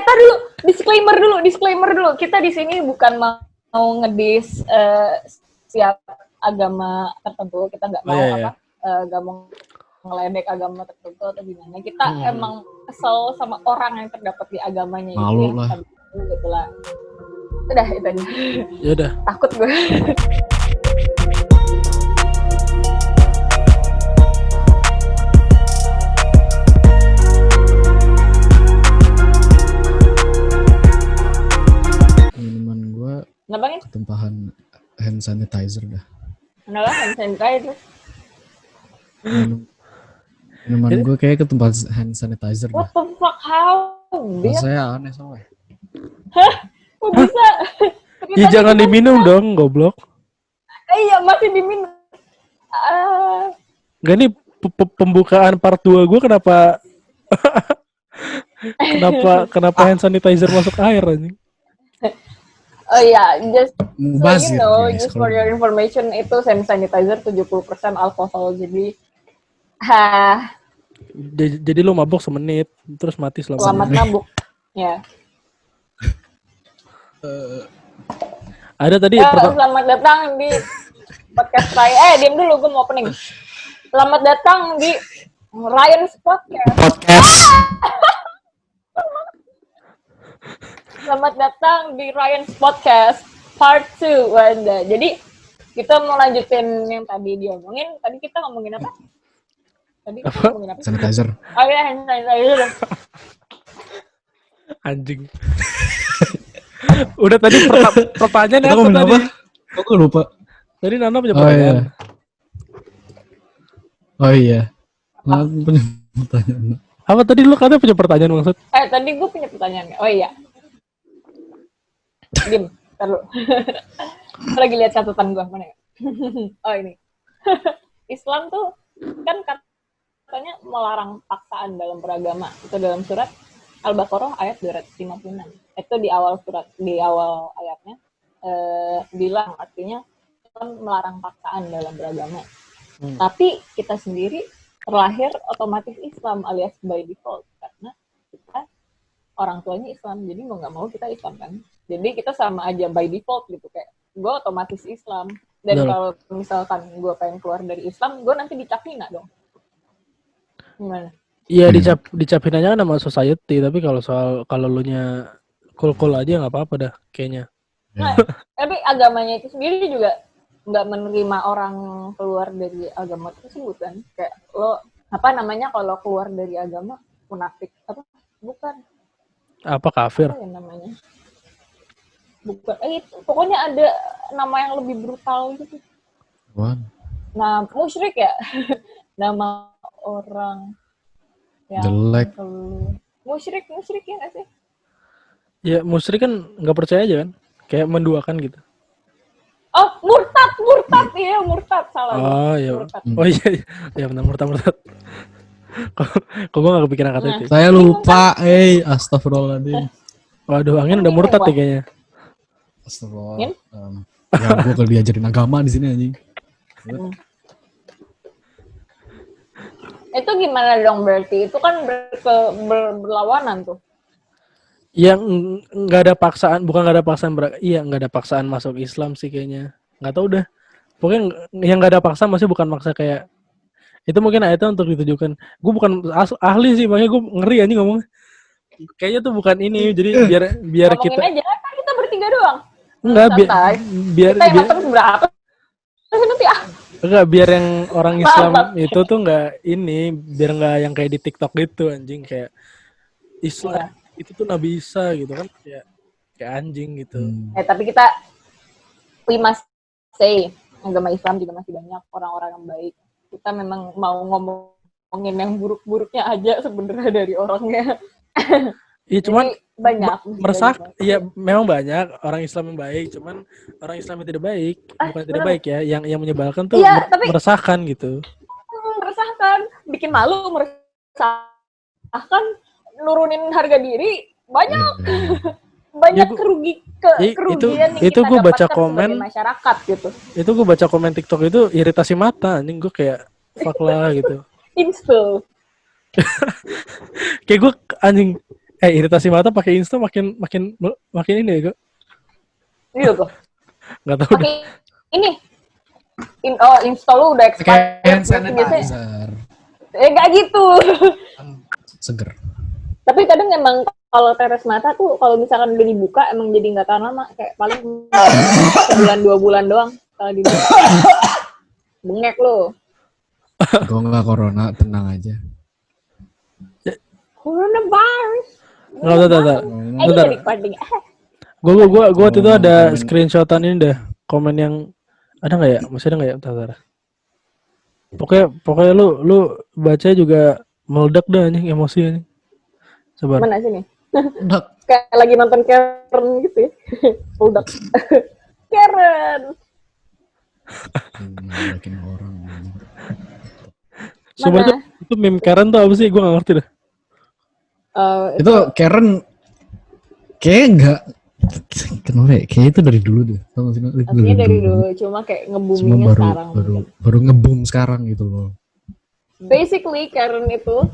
tar dulu, disclaimer dulu. Kita di sini bukan mau ngedis siap agama tertentu, kita nggak mau nggak mau ngeledek agama tertentu atau gimana. Kita emang kesel sama orang yang terdapat di agamanya malu itu lah. Gitu lah. Udah itu aja. Ya udah. Takut gue. Minuman gue ketumpahan hand sanitizer dah. Kenapa hand sanitizer? Minuman gue kayak ketumpahan hand sanitizer dah. What the fuck, how? Saya aneh soalnya. Hah? Kok bisa? Ya jangan diminum dong, goblok. Iya, masih diminum. Gak nih pembukaan part 2 gue kenapa kenapa hand sanitizer masuk air anjing? Oh iya, just Mubazir, so you know, guys, just for your information, itu hand sanitizer 70% alkohol, jadi jadi lo mabuk semenit, terus mati selamat mabuk. Ya. Ada tadi selamat datang di podcast saya. Diam dulu, gue mau opening. Selamat datang di Ryan's Podcast. Selamat datang di Ryan's Podcast Part 2, Wanda. Jadi kita mau lanjutin yang tadi dia omongin. Tadi kita ngomongin apa? Ngomongin apa? Sanitizer. Oh ya, hand sanitizer. Anjing. Udah tadi pertanyaan apa tadi? Kok gue lupa? Tadi Nana punya pertanyaan. Oh iya. Nana punya pertanyaan. Apa tadi lu katanya punya pertanyaan maksud? Tadi gue punya pertanyaan. Oh iya. Dim, ntar lu. Lagi lihat catatan gue, mana ya? Oh ini. Islam tuh kan katanya melarang paksaan dalam beragama. Itu dalam surat Al-Baqarah ayat 256. Itu di awal ayatnya bilang artinya Islam melarang paksaan dalam beragama. Tapi kita sendiri terlahir otomatis Islam alias by default karena kita orang tuanya Islam, jadi mau nggak mau kita Islam kan. Jadi kita sama aja by default gitu, kayak gue otomatis Islam. Dan kalau misalkan gue pengen keluar dari Islam, gue nanti dicap hina dong. Gimana? Iya dicapin aja nama society, tapi kalau lu nya cool aja nggak apa-apa dah kayaknya. Nah, tapi agamanya itu sendiri juga nggak menerima orang keluar dari agama tersebut kan. Kayak lo kalau keluar dari agama munafik apa? Bukan. Apa kafir? Apa ya namanya? Bukan. Itu pokoknya ada nama yang lebih brutal gitu. What? Nah, musyrik ya. Nama orang yang jelek. Musyrik ya nggak sih? Ya musyrik kan nggak percaya aja kan, kayak menduakan gitu. Oh, murtad, iya murtad, salah. Oh iya, oh iya benar murtad. Kok gue nggak kepikiran kata itu? Saya lupa, astagfirullahaladzim. Waduh, angin udah murtad nih kayaknya. Astagfirullah. Ya gue kalau diajarin agama di sini anjing. Itu gimana dong berarti? Itu kan berlawanan tuh. Yang nggak ada paksaan, bukan nggak ada paksaan nggak ada paksaan masuk Islam sih kayaknya. Nggak tahu dah. Pokoknya yang nggak ada paksaan masih bukan maksa kayak itu mungkin ayatnya untuk ditujukan. Gue bukan ahli sih, makanya gue ngeri anjing ngomong. Kayaknya tuh bukan ini, jadi biar kita. Ngomongin aja kan kita bertiga doang. Enggak biar kita yang nonton berapa? Nanti enggak biar yang orang Islam itu tuh nggak ini, biar nggak yang kayak di TikTok gitu anjing kayak Islam. Itu tuh Nabi Isa gitu kan kayak anjing gitu. Tapi we must say agama Islam juga masih banyak orang-orang yang baik. Kita memang mau ngomongin yang buruk-buruknya aja sebenarnya dari orangnya. Iya cuman banyak. Iya memang banyak orang Islam yang baik, cuman orang Islam yang tidak baik, bukan tidak baik ya, yang menyebalkan tuh meresahkan gitu. Meresahkan, bikin malu, meresahkan. Nurunin harga diri banyak kerugian yang itu kita gue baca dapatkan komen sebagai masyarakat gitu. Itu gue baca komen TikTok itu iritasi mata anjing, gue kayak fuck lah gitu. Install. Kayak gue anjing Iritasi mata pakai Insta makin ini ya, kok. Iya tuh. Enggak tahu deh. Pakai ini. Install lu udah expired. Hand Biasanya, sanitizer. nggak gitu. Seger. Tapi kadang emang kalau teres mata tuh kalau misalkan udah dibuka emang jadi nggak tahan lama, kayak paling sebulan 2 bulan doang kalau dibuka. Bengek lo. Gue nggak corona, tenang aja. Coronavirus. Enggak bentar. Ini Bentar. recording. Gua waktu itu ada Komen. screenshotan ini dah. Komen yang ada nggak ya? Masih ada nggak ya? Bentar. Pokoknya lu baca juga meledak dah anjing, emosi anjing. Sabar. Mana sini? Nggak. Kayak lagi nonton Karen gitu ya. Udah. Karen. Ngeledakin orang. Coba Mana? itu meme Karen tuh apa sih? Gua nggak ngerti dah. Itu Karen kayak nggak kenapa ya? Kayak itu dari dulu deh. Tahu nggak sih? Itu Artinya dari dulu, cuma kayak Cuma nge-boomingnya sekarang. baru nge-boom sekarang gitu loh. Basically Karen itu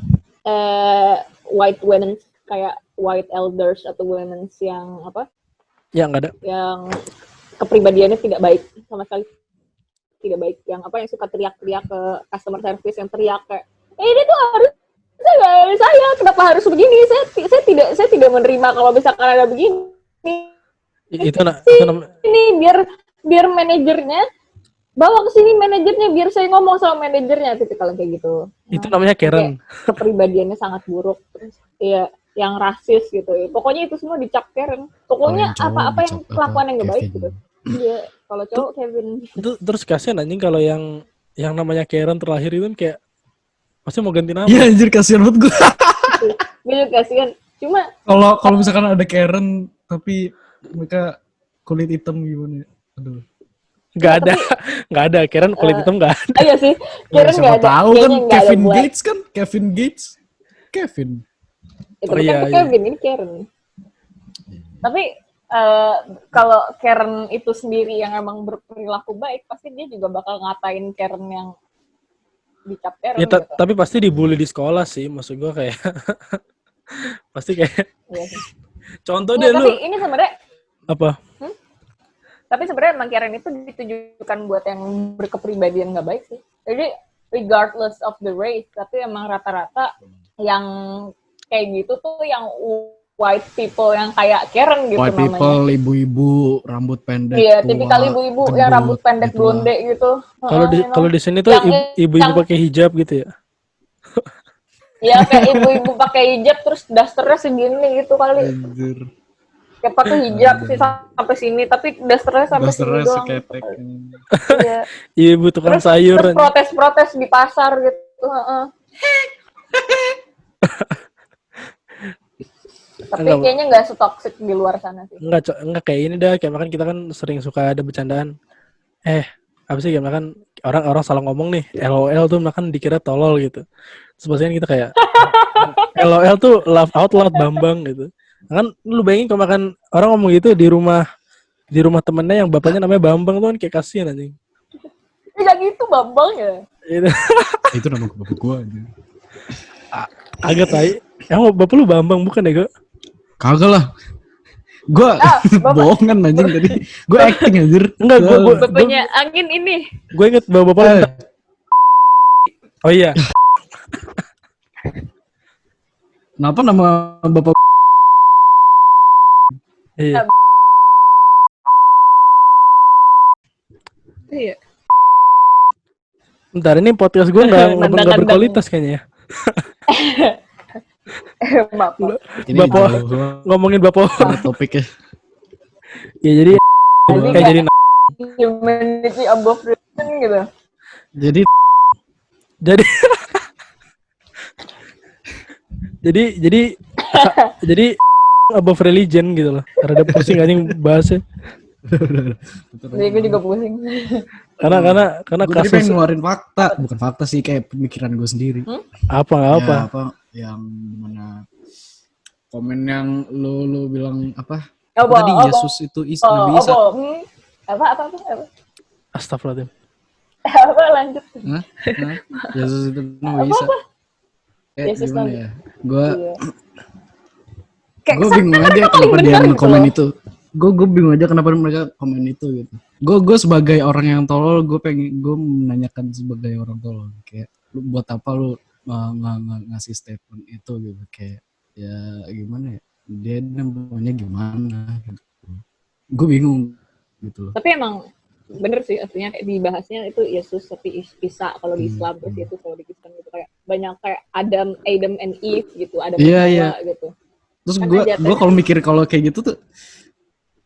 white women, kayak white elders atau women yang apa? Ya nggak ada. Yang kepribadiannya tidak baik sama sekali. Tidak baik, yang apa, yang suka teriak-teriak ke customer service, yang teriak kayak ini tuh harus saya kenapa harus begini, saya tidak menerima kalau misalkan ada begini. Itu Ini biar manajernya bawa ke sini, manajernya biar saya ngomong sama manajernya, tipikal kayak gitu. itu namanya Karen. Kayak kepribadiannya sangat buruk, terus iya yang rasis gitu. Pokoknya itu semua dicap Karen. Pokoknya Kalau yang cowok apa-apa yang dicap kelakuan yang nggak baik Kevin. gitu. Iya, kalau cowok Kevin. Itu terus kasihan anjing kalau yang namanya Karen terlahir itu kan kayak pasti mau ganti nama. Iya anjir, kasihan banget gue. Gue juga kasihan. Cuma Kalau misalkan ada Karen tapi mereka kulit hitam gimana? Aduh. Nggak ada Karen kulit hitam nggak ada. iya sih, Karen Siapa nggak ada. tahu kan Kayaknya nggak ada Kevin black. Gates kan? Kevin. Itu Oh, kan iya, tuh Kevin, ini Karen. Tapi kalau Karen itu sendiri yang emang berperilaku baik, pasti dia juga bakal ngatain Karen yang dicap Karen Ya, gitu. tapi pasti dibully di sekolah sih, maksud gua kayak pasti kayak Iya sih. contoh Iya, deh tapi lu ini sebenarnya, apa? tapi sebenarnya emang Karen itu ditujukan buat yang berkepribadian nggak baik sih. Jadi regardless of the race, tapi emang rata-rata yang kayak gitu tuh yang white people yang kayak Karen gitu White namanya. people, ibu-ibu, rambut pendek. Iya, tua, tipikal ibu-ibu yang gendut, rambut pendek gitu lah. blonde gitu. Kalau di sini tuh ibu-ibu pakai hijab gitu ya. Ya kayak ibu-ibu pakai hijab terus dasternya segini gitu kali. Anjir. Kayak pakai hijab sih sampai sini, tapi dasternya sampai sini Dasternya doang. seketek. Iya. Ibu tukang sayur. Terus protes-protes di pasar gitu. Tapi Enggak. kayaknya nggak setoksik di luar sana sih. Enggak kayak ini dah, kayak makan kita kan sering suka ada bercandaan. Apa sih kayak makan orang salah ngomong nih, LOL tuh makan dikira tolol gitu. Terus pastinya kita kayak LOL tuh laugh out loud Bambang gitu. Kan lu bayangin kalau makan orang ngomong gitu di rumah temennya yang bapaknya namanya Bambang tuh kan kayak kasihan anjing. Tidak gitu Bambang ya. Itu nama bapak gua anjir. Agak tai. Emang bapak lu Bambang bukan ya, Kak? Kagak lah. Gua bohongan anjing tadi. Gua acting anjir. Enggak, gua Bapaknya Angin ini. gue inget bapak lu. Oh iya. Kenapa nama bapak Iya. Iya. Bentar, ini podcast gue nggak berkualitas kayaknya ya. Maaf. ini Bapak ngomongin bapak. topiknya? Ya jadi kayak jadi Humanity above reason gitu. Jadi jadi above religion gitu loh. Terhadap pusing anjing bahasnya. Jadi gue juga pusing. Karena gue tadi kasus pengen ngeluarin fakta, bukan fakta sih, kayak pemikiran gue sendiri. apa Ya, yang mana komen yang lu bilang apa? Tadi Yesus itu Nabi Isa. Apa? Astagfirullahaladzim. Apa lanjut? Hah? Yesus itu Nabi Isa. Yesus Gimana Nabi. ya? Gue Iya. kayak Gue kesannya bingung aja mereka paling kenapa dia bener gitu nge-komen loh. itu. Gue bingung aja kenapa mereka komen itu gitu. Gue sebagai orang yang tolol, gue menanyakan sebagai orang tolol kayak lu buat apa lu ngasih statement itu gitu, kayak ya gimana ya, dia maunya gimana gitu. Gue bingung gitu loh. Tapi emang bener sih, artinya kayak dibahasnya itu Yesus tapi Isa kalau di Islam, terus Yesus kalau di Kristen gitu, kayak banyak kayak Adam and Eve gitu, Adam Iya, dan iya. Hawa gitu. Terus Kan gue ajarannya kalau mikir kalau kayak gitu tuh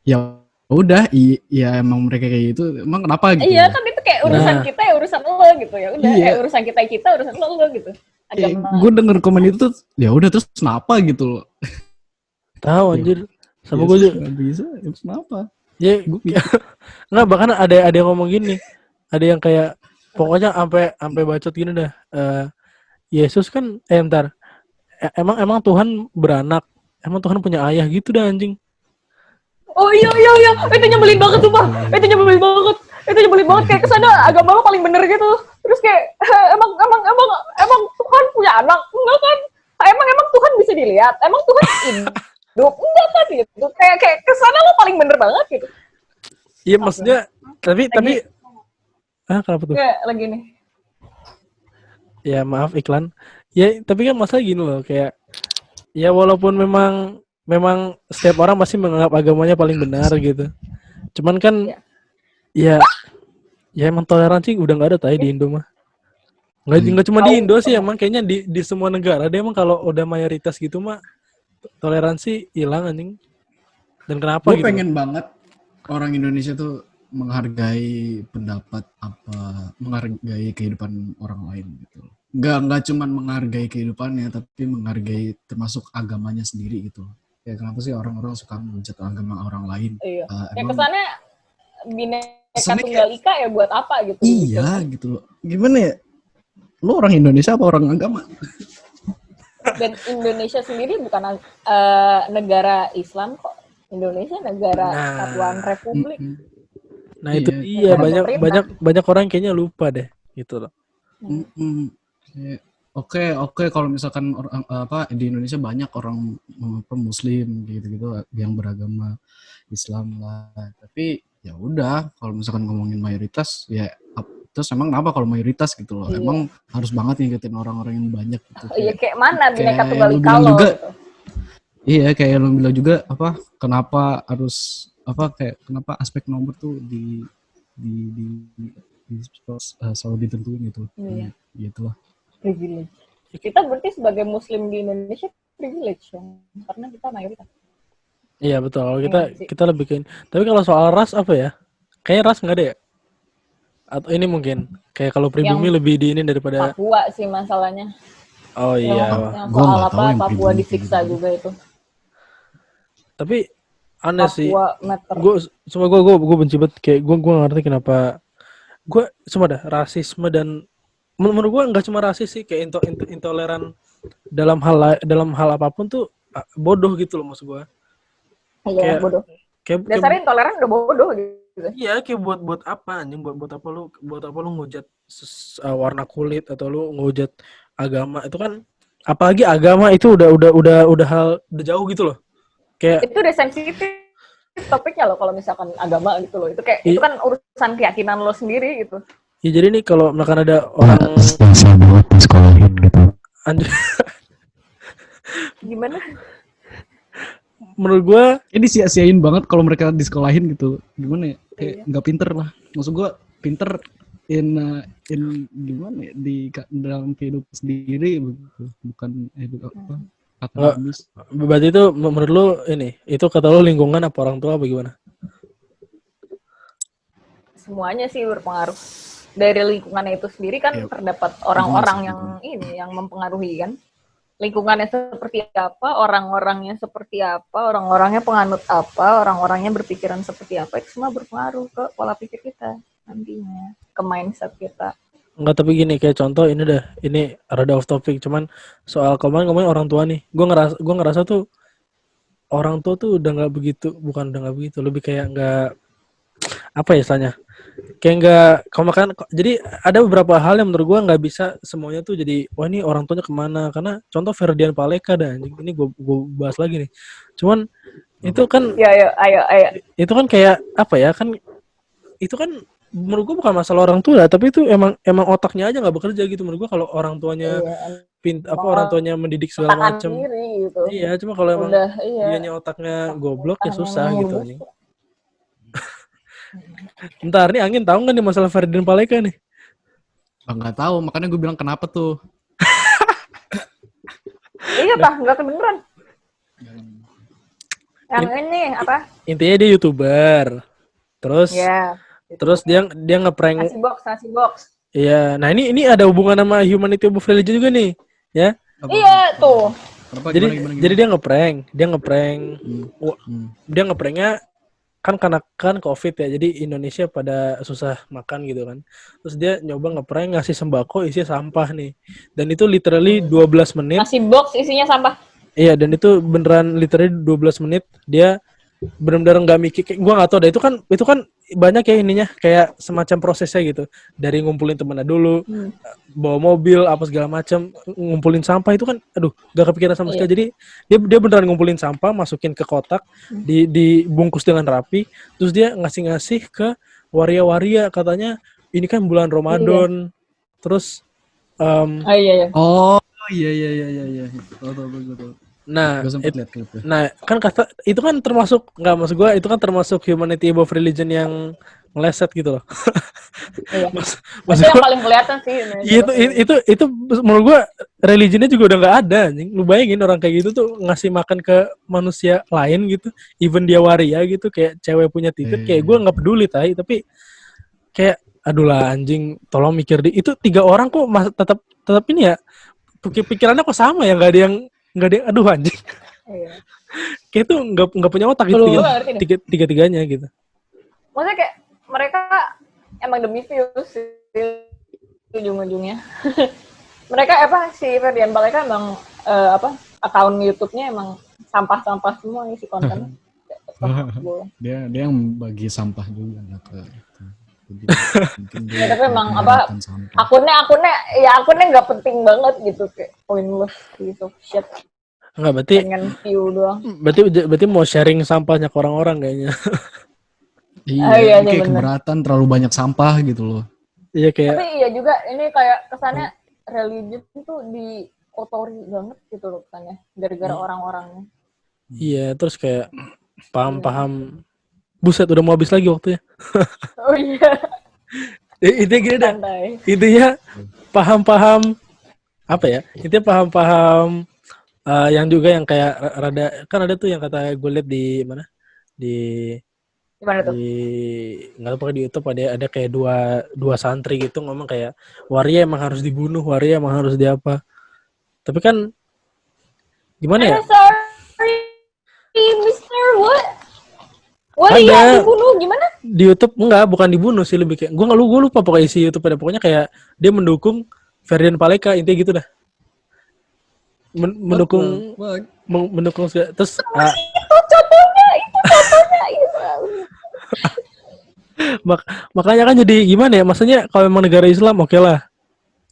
ya udah, iya emang mereka kayak gitu, emang kenapa gitu iya ya. kan itu kayak urusan Nah. kita ya urusan lo gitu, ya udah Iya. urusan kita urusan lo gitu. Agama Gue denger komen itu tuh ya udah, terus kenapa gitu loh. Tahu Ya, anjir. Sama gue Yesus juga. nggak bisa, ya kenapa? Ya, Gue pikir nggak, bahkan ada yang ngomong gini. Ada yang kayak pokoknya sampai bacot gini dah. Yesus kan bentar. Emang Tuhan beranak. Emang Tuhan punya ayah gitu dah anjing. oh iya itu nyebelin banget tuh Pak, itu nyebelin banget kayak kesana agama lo paling bener gitu, terus kayak emang Tuhan punya anak enggak kan, emang Tuhan bisa dilihat, emang Tuhan hidup enggak kan gitu, kayak kesana lo paling bener banget gitu. Iya maksudnya tapi kenapa tuh? Kayak lagi nih Ya maaf iklan. Ya tapi kan masalah gini loh, kayak ya walaupun memang setiap orang masih menganggap agamanya paling benar gitu. Cuman kan Iya. ya emang toleransi udah nggak ada tadi di Indo mah. Nggak cuma di Indo sih, emang kayaknya di semua negara deh, emang kalau udah mayoritas gitu mah toleransi hilang anjing. Dan kenapa gue gitu? pengen banget orang Indonesia tuh menghargai pendapat menghargai kehidupan orang lain gitu. Nggak cuman menghargai kehidupannya, tapi menghargai termasuk agamanya sendiri gitu. Ya kenapa sih orang-orang suka menghujat agama orang lain? Iya. Ya Emang kesannya Bhinneka kesannya Tunggal Ika ya buat apa gitu. iya gitu loh. Gimana ya? Lo orang Indonesia apa orang agama? Dan Indonesia sendiri bukan negara Islam kok. Indonesia negara Kesatuan Republik. Nah itu Iya, dia banyak orang kayaknya lupa deh gitu loh. Oke, kalau misalkan orang di Indonesia banyak orang Muslim gitu-gitu yang beragama Islam lah. Tapi ya udah, kalau misalkan ngomongin mayoritas ya terus emang kenapa kalau mayoritas gitu loh? Iya. Emang harus banget ngikutin orang-orang yang banyak gitu. Iya kayak mana Bhinneka Tunggal lu Ika bilang lo juga, gitu. iya kayak lu bilang juga kenapa harus kenapa aspek nomor tuh di selalu ditentuin gitu. Iya. Gitu lah. Privilege. Kita berarti sebagai Muslim di Indonesia privilege dong, karena kita mayoritas. Iya betul. Kalau kita lebih ke. Tapi kalau soal ras apa ya? Kayaknya ras nggak ada ya? Atau ini mungkin kayak kalau pribumi lebih di ini daripada Papua sih masalahnya. oh iya. Yang soal apa Papua disiksa gitu juga itu. Tapi aneh sih. Gue benci banget, kayak gue ngerti kenapa gue cuma dah rasisme, dan menurut gue nggak cuma rasis sih, kayak intoleran dalam hal apapun tuh bodoh gitu loh maksud gue. Iya bodoh. Dasarnya intoleran udah bodoh gitu. Iya, kayak buat apa anjing, buat apa lu ngehujat warna kulit atau lu ngehujat agama, itu kan apalagi agama itu udah hal udah jauh gitu loh. Kayak itu udah sensitif topiknya loh, kalau misalkan agama gitu loh. Itu kayak itu kan urusan keyakinan lo sendiri gitu. Ya jadi nih kalau misalkan ada orang sia-sia banget disekolahin gitu. Anjir. Gimana? Menurut gue ini sia-siain banget kalau mereka disekolahin gitu. Gimana ya? Kayak nggak pinter lah. Maksud gue pinter in gimana ya, di dalam kehidupan sendiri begitu. Bukan akademis. Berarti itu menurut lu itu kata lu lingkungan apa orang tua apa gimana? Semuanya sih berpengaruh. Dari lingkungannya itu sendiri kan terdapat orang-orang yang mempengaruhi kan. Lingkungannya seperti apa, orang-orangnya seperti apa, orang-orangnya penganut apa, orang-orangnya berpikiran seperti apa, itu semua berpengaruh ke pola pikir kita nantinya, ke mindset kita. Enggak, tapi gini, kayak contoh ini rada off topic, cuman soal kemarin ngomongin orang tua nih, gue ngerasa tuh orang tua tuh udah nggak begitu, bukan udah nggak begitu, lebih kayak nggak apa ya istilahnya? Kayak nggak kalau makan jadi ada beberapa hal yang menurut gua nggak bisa semuanya tuh jadi wah ini orang tuanya kemana, karena contoh Ferdian Paleka dah anjing. Ini gua bahas lagi nih. Cuman itu kan Ya, ayo. itu kan kayak apa ya kan itu kan menurut gua bukan masalah orang tua tapi itu emang otaknya aja nggak bekerja gitu menurut gua. Kalau orang tuanya Iya, orang tuanya mendidik segala otakan macem. diri gitu. Iya, cuma kalau emang Udah, iya. dianya otaknya goblok ya Otaknya susah memang gitu mulus. anjing. Ntar nih Angin tahu nggak nih masalah Ferdian Paleka nih? Nggak tahu, makanya gue bilang kenapa tuh. Iya, Pak, nggak kedengeran. Yang ini apa? Intinya dia YouTuber. Terus Ya. terus dia ngeprank. Nasi box. Iya, nah ini ada hubungan sama Humanity of Religion juga nih, ya. Iya, tuh. Kenapa, Jadi gimana? jadi dia ngeprank. Dia ngepranknya kan karena kan COVID ya, jadi Indonesia pada susah makan gitu kan. Terus dia nyoba ngeprank ngasih sembako isinya sampah nih. Dan itu literally 12 menit. Nasi box isinya sampah. Iya, dan itu beneran literally 12 menit dia benar-benar nggak mikir. Gua nggak tahu deh, itu kan banyak ya ininya kayak semacam prosesnya gitu. Dari ngumpulin temennya dulu, bawa mobil apa segala macam, ngumpulin sampah itu kan aduh gak kepikiran sama sekali. Jadi dia beneran ngumpulin sampah, masukin ke kotak, dibungkus dengan rapi, terus dia ngasih ke waria-waria, katanya ini kan bulan Ramadan. Terus Iya. Oh iya. Tahu. nah, Gue sempet lihat klipnya. nah kan kata itu kan termasuk nggak maksud gue itu kan termasuk Humanity above Religion yang meleset gitu loh. Iya. Maksud Itu yang gua, paling kelihatan sih. itu menurut gue religionnya juga udah nggak ada anjing. Lu bayangin orang kayak gitu tuh ngasih makan ke manusia lain gitu, even dia waria gitu, kayak cewek punya titik, kayak gue nggak peduli tapi kayak aduh lah anjing, tolong mikir itu 3 orang kok tetap ini ya pikirannya kok sama ya, nggak ada yang aduh anjing. Iya. Kayak itu nggak punya otak gitu tiga-tiganya gitu. Maksudnya kayak mereka emang demi views sih ujung-ujungnya. Mereka si Ferdian Paleka emang akun YouTube-nya emang sampah-sampah semua isi kontennya. dia yang bagi sampah juga ke ya, tapi emang akunnya nggak penting banget gitu, kayak pointless gitu shit. Enggak, berarti pengen view doang. Berarti mau sharing sampahnya ke orang-orang kayaknya. Iya, kayak keberatan terlalu banyak sampah gitu loh. Iya kayak. Tapi iya juga ini kayak kesannya religion tuh dikotori banget gitu loh kesannya gara-gara orang-orangnya. Iya, terus kayak paham. Buset, udah mau habis lagi waktunya. Oh iya. Intinya gini dah. Intinya paham apa ya? Intinya paham yang juga yang kayak rada kan ada tuh yang kata gue liat di mana? Gimana tuh? Nggak tahu pokoknya di YouTube ada kayak dua santri gitu ngomong kayak waria emang harus dibunuh, waria emang harus diapa. Tapi kan gimana ya? Sorry, Mr. What dia dibunuh gimana? Di YouTube bukan dibunuh sih, lebih kayak gue lupa pokoknya isi YouTube pokoknya kayak dia mendukung Ferdian Paleka, intinya gitu dah. Mendukung terus itu contohnya itu. Makanya kan jadi gimana ya, maksudnya kalau memang negara Islam oke lah,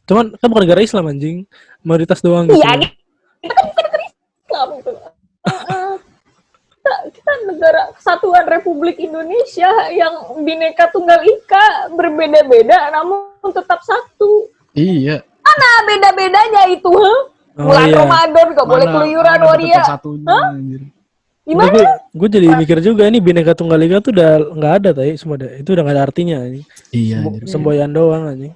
cuman kan bukan negara Islam anjing, mayoritas doang gitu. Iya, kita kan bukan negara Islam gitu. Kita negara kesatuan Republik Indonesia yang Bhinneka Tunggal Ika, berbeda-beda namun tetap satu. Iya. Mana beda-bedanya itu? Bulan Ramadan gak boleh keluyuran waria. Gimana? Gue jadi mikir juga ini Bhinneka Tunggal Ika tuh udah nggak ada tadi semua, itu udah nggak ada artinya ini. Iya. Semboyan doang anjing.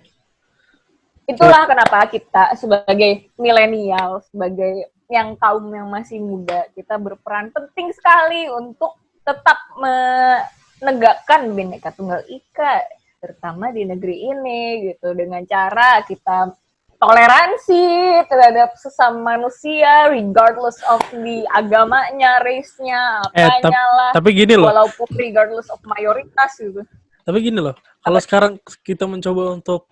Itulah kenapa kita sebagai milenial, sebagai yang kaum yang masih muda, kita berperan penting sekali untuk tetap menegakkan Bhinneka Tunggal Ika, terutama di negeri ini gitu, dengan cara kita toleransi terhadap sesama manusia regardless of the agamanya, race-nya, apanya lah. Tapi gini loh. Walaupun regardless of mayoritas gitu. Tapi gini loh, kalau sekarang kita mencoba untuk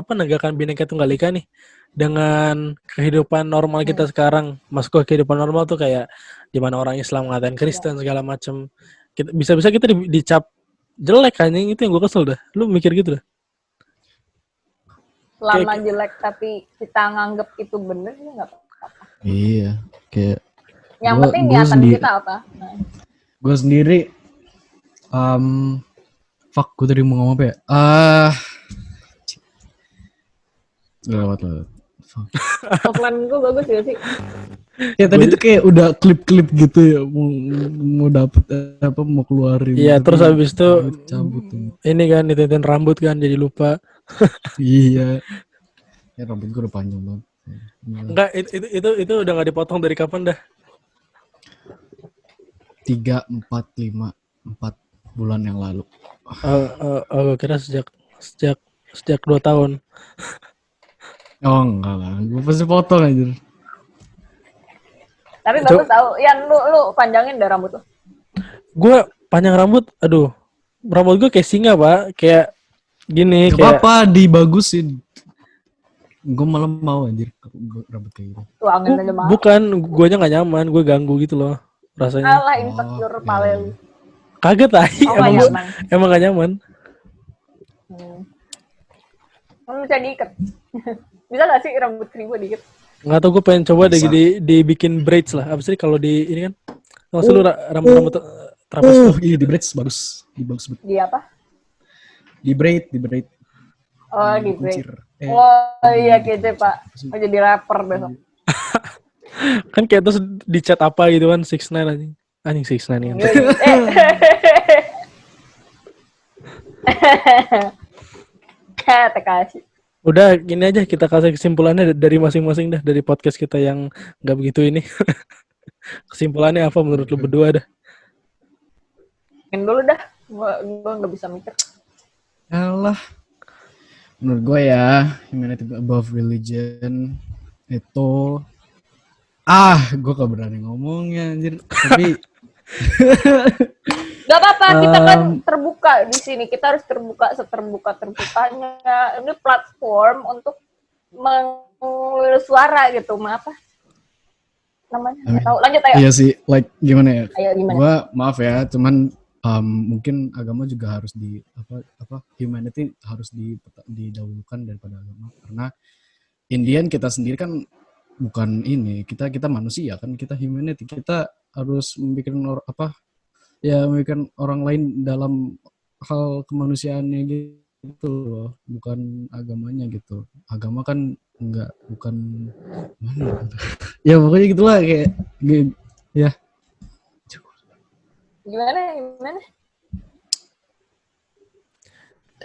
menegakkan Bhinneka Tunggal Ika nih dengan kehidupan normal kita sekarang, masuk ke kehidupan normal tuh kayak di mana orang Islam ngatain Kristen segala macem, bisa-bisa kita dicap jelek anjing, itu yang gue kesel dah. Lu mikir gitu dah. Lama jelek tapi kita nganggep itu bener ya nggak apa-apa. Iya, kayak Yang Gua- penting gua niatan sendiri- kita apa. Nah, gue sendiri fuck, gue tadi mau ngomong apa ya? Lewat. Fuck. offline gue bagus ya sih. Ya tadi tuh kayak udah klip-klip gitu ya, mau dapet apa, mau keluarin. Iya, Tapi terus habis itu cabut tuh. ini kan dituntun rambut kan jadi lupa. Iya. Ya rambut gue udah panjang banget. Enggak, itu udah nggak dipotong dari kapan dah? 3, 4, 5, 4 bulan yang lalu. Gue kira sejak 2 tahun. Oh enggak lah, gue pasti potong aja. Tapi Itu- bagus tahu. Yan lu panjangin deh rambut lu. Gue panjang rambut, aduh, rambut gue kayak singa pak, kayak gini, Gak kayak apa-apa, dibagusin. Gue malah mau anjir rambut kayak gitu. Tuh angin aja mah. bukan, guanya nggak nyaman, gue ganggu gitu loh rasanya. Alah insecure Oh, pale iya. lu. Kaget aja, Oh nggak nyaman. emang gak nyaman. Bisa diikat. Bisa gak sih rambut keribu diikat? Nggak tau, gue pengen coba deh Bisa. dibikin braids lah. Apa sih kalau di ini kan? Maksud lu rambut terapis tuh. Iya di braid bagus. Bagus banget. Di apa? Di braid. Oh di break. Kuncir. Oh iya kece pak. Mau jadi rapper besok. Kan kayak terus di chat apa gitu kan, 6ix9ine anjing. Anjing 6ix9ine kan. Kasih. Udah gini aja, kita kasih kesimpulannya dari masing-masing dah, dari podcast kita yang nggak begitu ini. Kesimpulannya apa menurut lu berdua dah? Yang dulu dah. Gua nggak bisa mikir. Alah. Menurut gue ya, humanity above religion itu gue gak berani ngomongnya anjir. Tapi Gak apa-apa, kita kan terbuka di sini. Kita harus terbuka seterbuka-terbukanya. Ini platform untuk mengulir suara gitu. Apa namanya? Nggak tahu. Lanjut ayo. iya sih, like gimana ya? Ayo gimana? Gue maaf ya, cuman mungkin agama juga harus humanity harus didahulukan daripada agama, karena Indian kita sendiri kan bukan ini, kita manusia kan, kita humanity, kita harus memikirkan memikirkan orang lain dalam hal kemanusiaannya gitu loh, bukan agamanya gitu. Agama kan bukan mana ya pokoknya gitulah, kayak ya. Gimana?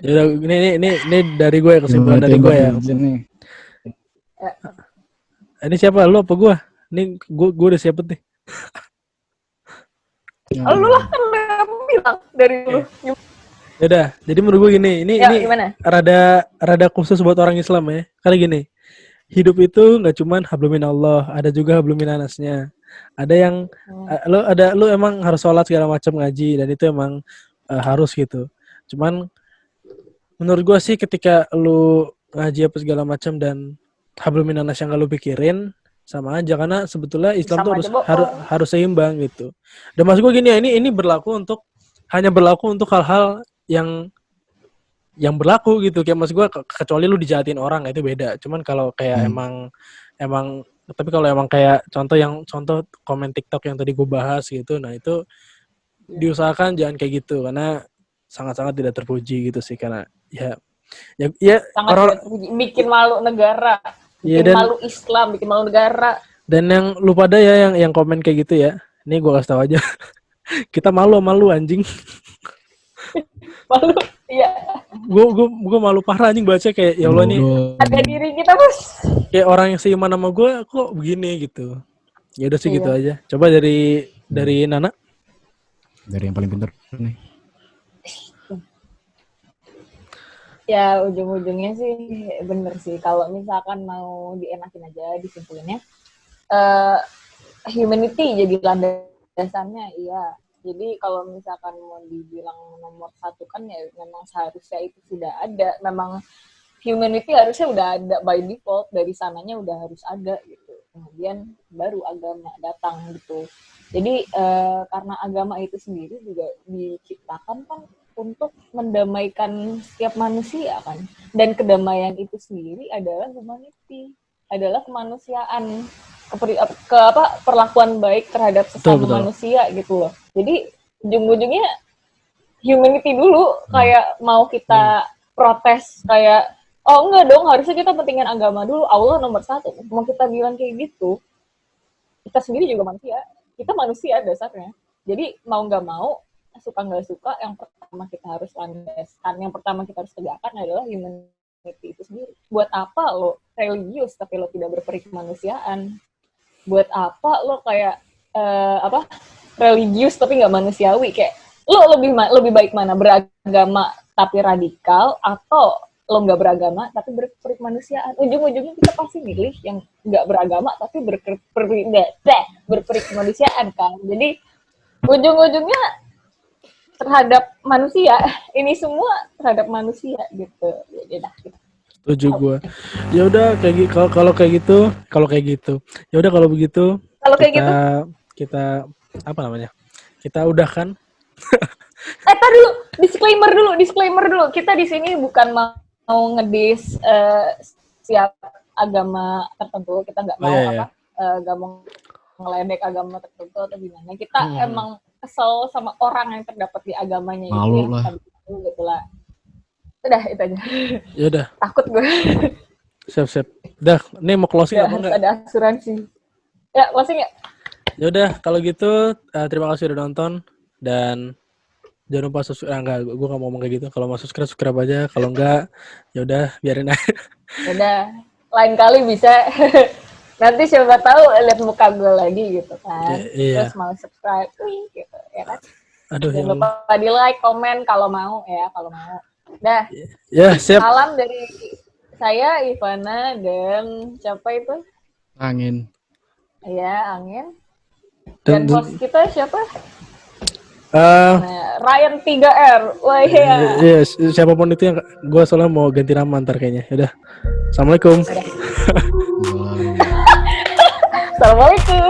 Ya udah, ini dari gue, kesimpulan dari gue ya. Nih. Ini siapa, lu apa gue? Ini gue udah siapet nih. Lu lah kan udah bilang dari lu. Ya udah, jadi menurut gue gini, ini Gimana? rada khusus buat orang Islam ya. Karena gini, hidup itu nggak cuman hablumin Allah, ada juga hablumin anasnya. Ada yang lu emang harus sholat segala macam, ngaji, dan itu emang harus gitu. Cuman menurut gue sih, ketika lu ngaji apa segala macam dan hablumin anas yang gak lu pikirin, sama aja, karena sebetulnya Islam Sama tuh aja, harus seimbang gitu. Dan maksud gue gini ya, ini hanya berlaku untuk hal-hal yang berlaku gitu. Kayak maksud gue, kecuali lu dijahatin orang, itu beda. Cuman kalau kayak emang tapi kalau emang kayak contoh komen TikTok yang tadi gue bahas gitu, nah itu diusahakan jangan kayak gitu, karena sangat-sangat tidak terpuji gitu sih, karena ya Sangat orang bikin malu negara. ya, Bikin malu Islam, bikin malu negara. dan yang lu pada ya yang komen kayak gitu ya, ini gue kasih tau aja. Kita malu anjing. Malu, iya. Gue malu parah anjing baca, kayak ya Allah nih, Ada diri kita, Bos. kayak orang yang seiman sama gue kok begini gitu. Ya udah sih gitu aja. Coba dari Nana. Dari yang paling pintar nih. Ya ujung-ujungnya sih bener sih, kalau misalkan mau dienakin aja disimpulinnya, humanity jadi landasannya. Iya, jadi kalau misalkan mau dibilang nomor satu kan ya memang seharusnya itu sudah ada, memang humanity harusnya udah ada by default, dari sananya udah harus ada gitu, kemudian baru agama datang gitu. Jadi karena agama itu sendiri juga diciptakan kan untuk mendamaikan setiap manusia kan. Dan kedamaian itu sendiri adalah humanity, adalah kemanusiaan, perlakuan baik terhadap sesama Betul. manusia gitu loh. Jadi ujung-ujungnya humanity dulu, kayak mau kita protes kayak oh enggak dong, harusnya kita pentingin agama dulu, Allah nomor 1. Mau kita bilang kayak gitu, kita sendiri juga manusia, kita manusia dasarnya. Jadi mau nggak mau, suka nggak suka, yang pertama kita harus landaskan, yang pertama kita harus tegakkan adalah humanity itu sendiri. Buat apa lo religius tapi lo tidak berperi kemanusiaan? Buat apa lo kayak religius tapi nggak manusiawi? Kayak lo lebih baik mana, beragama tapi radikal, atau lo nggak beragama tapi berperi kemanusiaan? Ujung-ujungnya kita pasti milih yang nggak beragama tapi berperi kemanusiaan kan. Jadi ujung-ujungnya terhadap manusia, ini semua terhadap manusia gitu. Ya udah gitu. Setuju gue. Ya udah kayak gitu. Kalau kayak gitu. Ya udah kalau begitu. Kalau kayak gitu, kita apa namanya? Kita udahkan. tar dulu, disclaimer dulu. Kita di sini bukan mau ngedis siap agama tertentu. Kita nggak mau nggak mau ngeledek agama tertentu atau gimana. Kita emang kesel sama orang yang terdapat di agamanya malu itu lah. gitu lah. Udah itu aja. Ya udah. Takut gue. Siap. Udah, ini mau closing apa enggak? Ada asuransi. Ya, closing ya. Ya udah, kalau gitu terima kasih udah nonton dan jangan lupa subscribe. Enggak, gue nggak mau ngomong kayak gitu. Kalau mau subscribe aja. Kalau enggak, ya udah biarin aja. Udah, lain kali bisa. Nanti siapa tahu lihat muka gue lagi gitu kan. Iya. Terus mau subscribe, gitu ya kan. Aduh, jangan lupa di like, komen kalau mau ya, kalau mau. Dah. Ya, siap. Salam dari saya Ivana dan siapa itu? Angin. Iya, Angin. Dan host kita siapa? Ryan 3R. Wah iya. Iya, siapapun itu yang gue soalnya mau ganti nama ntar kayaknya. Udah. Assalamualaikum. Assalamualaikum.